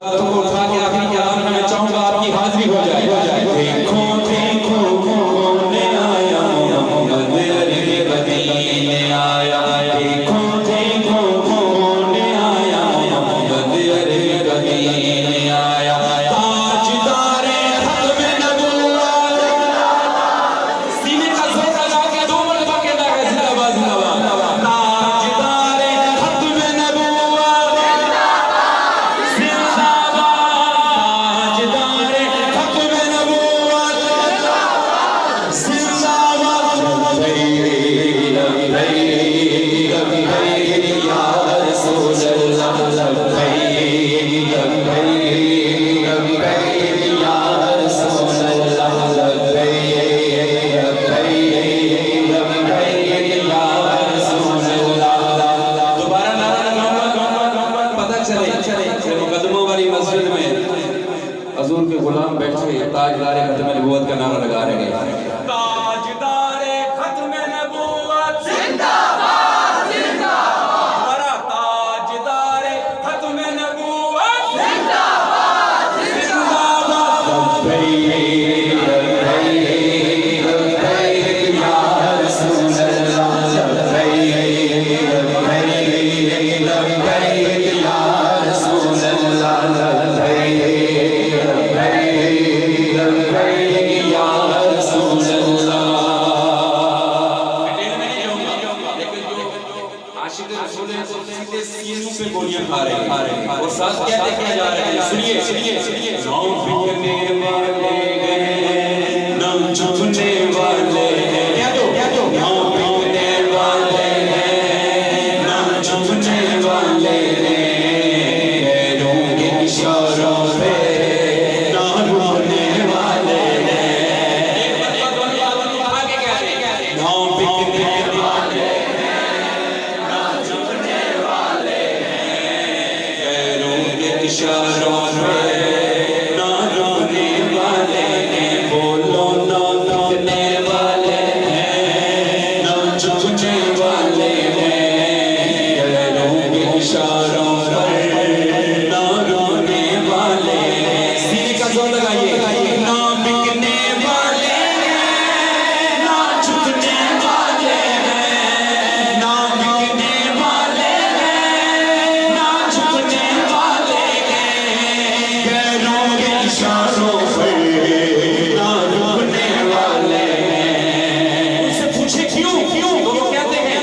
तुमको उठा के आखिरी कलाम में मैं चाहूंगा आपकी हाजिरी हो जाए। देखो देखो कौन आया, मोहम्मद अली मदीने आया। देखो देखो कौन आया, मोहम्मद अली मदीने आया। ताजदारे खत्म नबुव्वत, सीने का जोर लगा के दो मरतबा कहना है जिंदाबाद जिंदाबाद। ताजदारे खत्म नबुव्वत हुजूर के गुलाम बैठे ताजदारे खत्म नबूवत का नारा लगा रहे हैं। ताजदारे खत्म नबूवत जिंदाबाद जिंदाबाद, हमारा ताजदारे खत्म नबूवत जिंदाबाद जिंदाबाद। लब्बैक लब्बैक लब्बैक या रसूल अल्लाह, लब्बैक लब्बैक लब्बैक या रसूल अल्लाह, लब्बैक पे गोलियां खा रहे हैं और साथ क्या देखने जा रहे हैं। सुनिए सुनिए सुनिए। नाम बिकने वाले हैं, नाम झुकने वाले हैं, क्या दो नाम बिकने वाले हैं, नाम झुकने वाले हैं, पैरों के इशारों पे ना रुकने वाले हैं। एक बात आगे क्या है, नाम बिकने वाले इशारों पे ना रोने वाले हैं, बोलो ना रोने वाले हैं, ना झुकने वाले हैं, पैरों के इशारों पर ना रोने वाले हैं। सीने का जोर लगाइए। ना बिकने वाले हैं, ना झुकने वाले हैं, ना बिकने वाले हैं, ना झुकने वाले इशारों पे ना रुकने वाले हैं। उनसे पूछे क्यों क्यों, तो वो कहते हैं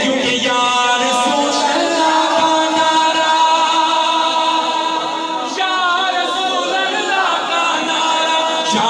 क्योंकि या रसूल अल्लाह का नारा, या रसूल अल्लाह का नारा, या